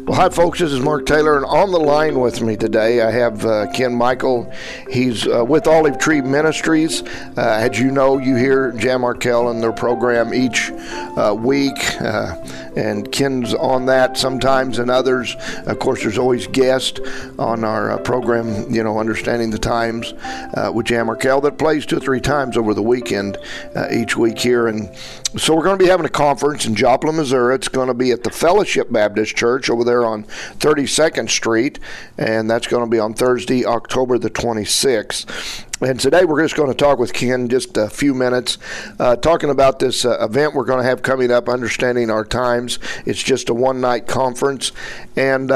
Well, hi, folks. This is Mark Taylor, and on the line with me today, I have Ken Michael. He's with Olive Tree Ministries. As you know, you hear Jan Markell in their program each week, and Ken's on that sometimes, and others. Of course, there's always guests on our program, Understanding the Times with Jan Markell that plays 2 or 3 times over the weekend each week here. And so we're going to be having a conference in Joplin, Missouri. It's going to be at the Fellowship Baptist Church over there on 32nd Street, and that's going to be on Thursday, October the 26th. And today we're just going to talk with Ken just a few minutes, talking about this event we're going to have coming up, Understanding Our Times. It's just a one-night conference. And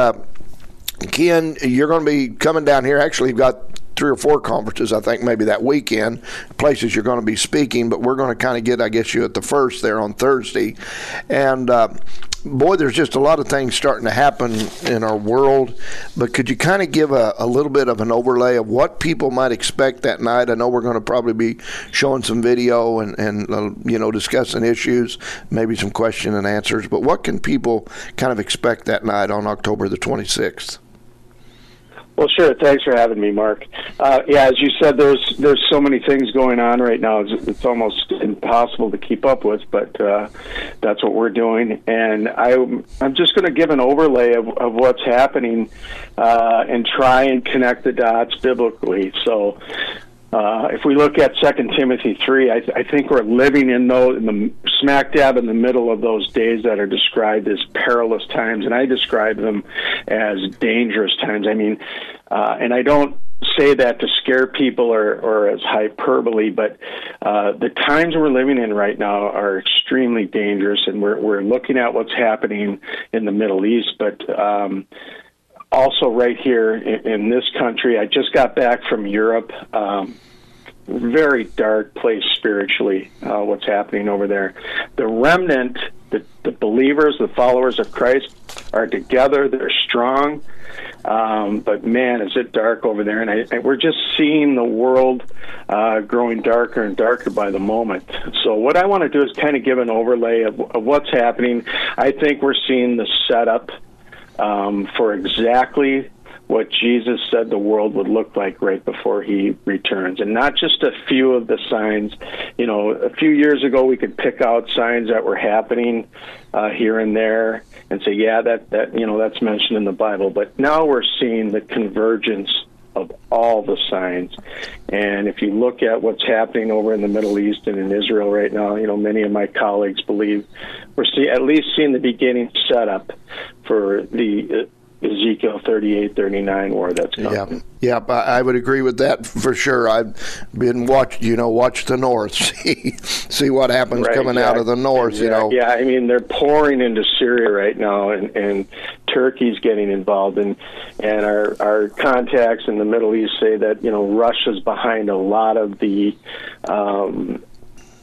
Ken, you're going to be coming down here. Actually, you've got 3 or 4 conferences, I think, maybe that weekend, places you're going to be speaking, but we're going to kind of get, I guess, you at the first there on Thursday. And boy, there's just a lot of things starting to happen in our world, but could you kind of give a little bit of an overlay of what people might expect that night? I know we're going to probably be showing some video and discussing issues, maybe some question and answers, but what can people kind of expect that night on October the 26th? Well, sure. Thanks for having me, Mark. As you said, there's so many things going on right now. It's almost impossible to keep up with, but that's what we're doing. And I'm just going to give an overlay of what's happening and try and connect the dots biblically. So if we look at 2 Timothy 3, I think we're living in the smack dab in the middle of those days that are described as perilous times, and I describe them as dangerous times. I mean, and I don't say that to scare people or as hyperbole, but the times we're living in right now are extremely dangerous, and we're looking at what's happening in the Middle East, but also right here in this country. I just got back from Europe. Very dark place spiritually, what's happening over there. The remnant, the believers, the followers of Christ are together. They're strong. But man, is it dark over there. And we're just seeing the world growing darker and darker by the moment. So what I want to do is kind of give an overlay of what's happening. I think we're seeing the setup for exactly what Jesus said the world would look like right before he returns, and not just a few of the signs. A few years ago we could pick out signs that were happening here and there and say, yeah, that's mentioned in the Bible. But now we're seeing the convergence of all the signs. And if you look at what's happening over in the Middle East and in Israel right now, many of my colleagues believe we're at least seeing the beginning setup for the Ezekiel 38-39 war that's coming. Yeah, I would agree with that for sure. I've been watch the north, see what happens coming out of the north. Yeah, I mean they're pouring into Syria right now, and Turkey's getting involved, and our contacts in the Middle East say that Russia's behind a lot of the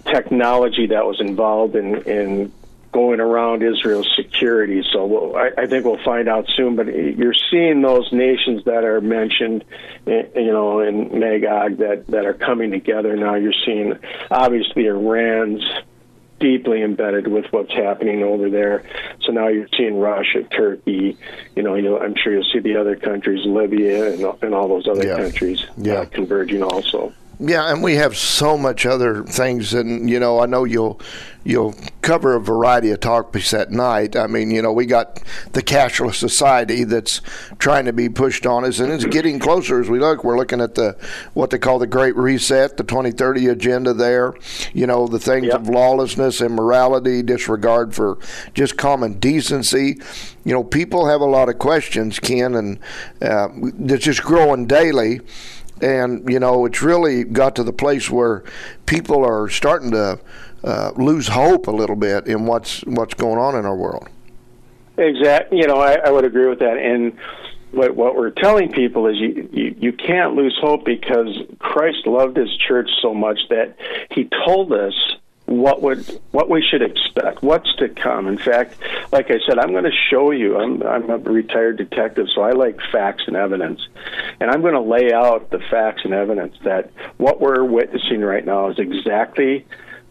technology that was involved in going around Israel's security. So I think we'll find out soon. But you're seeing those nations that are mentioned, in Magog that are coming together now. You're seeing, obviously, Iran's deeply embedded with what's happening over there. So now you're seeing Russia, Turkey. I'm sure you'll see the other countries, Libya, and all those other countries converging also. Yeah, and we have so much other things, and I know you'll cover a variety of topics that night. I mean, we got the cashless society that's trying to be pushed on us, and it's getting closer as we look. We're looking at what they call the Great Reset, the 2030 agenda there. The things of lawlessness, immorality, disregard for just common decency. People have a lot of questions, Ken, and it's just growing daily. And, it's really got to the place where people are starting to lose hope a little bit in what's going on in our world. Exactly. I would agree with that. And what we're telling people is you can't lose hope, because Christ loved his church so much that he told us what we should expect, what's to come. In fact, like I said, I'm going to show you. I'm a retired detective, so I like facts and evidence, and I'm going to lay out the facts and evidence that what we're witnessing right now is exactly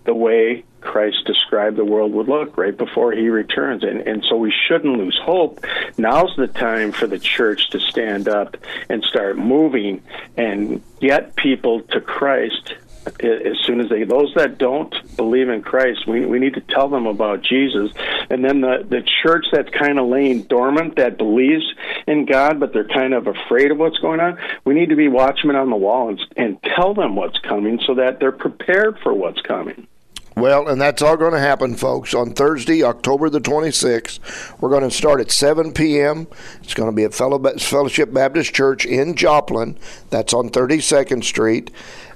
the way Christ described the world would look right before he returns. And so we shouldn't lose hope. Now's the time for the church to stand up and start moving and get people to Christ. As soon as those that don't believe in Christ, we need to tell them about Jesus. And then the church that's kind of laying dormant, that believes in God, but they're kind of afraid of what's going on, we need to be watchmen on the wall and tell them what's coming so that they're prepared for what's coming. Well, and that's all going to happen, folks, on Thursday, October the 26th. We're going to start at 7 p.m. It's going to be at Fellowship Baptist Church in Joplin. That's on 32nd Street.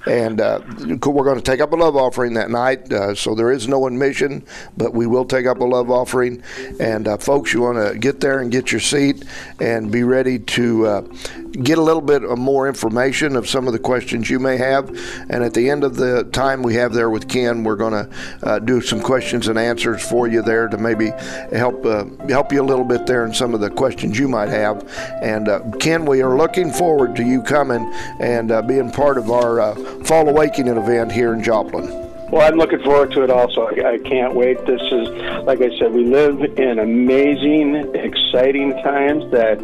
And we're going to take up a love offering that night, so there is no admission, but we will take up a love offering. And folks, you want to get there and get your seat and be ready to get a little bit of more information of some of the questions you may have. And at the end of the time we have there with Ken, we're going to do some questions and answers for you there to maybe help you a little bit there in some of the questions you might have. And Ken, we are looking forward to you coming and being part of our Fall Awakening event here in Joplin. Well, I'm looking forward to it also. I can't wait. This is, like I said, we live in amazing, exciting times that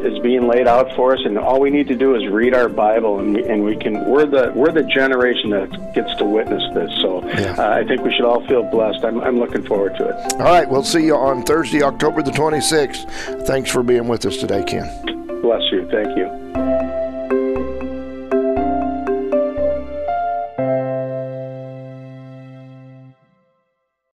is being laid out for us, and all we need to do is read our Bible, and we're the generation that gets to witness this. So I think we should all feel blessed. I'm looking forward to it. All right, we'll see you on Thursday, October the 26th. Thanks for being with us today, Ken. Bless you. Thank you.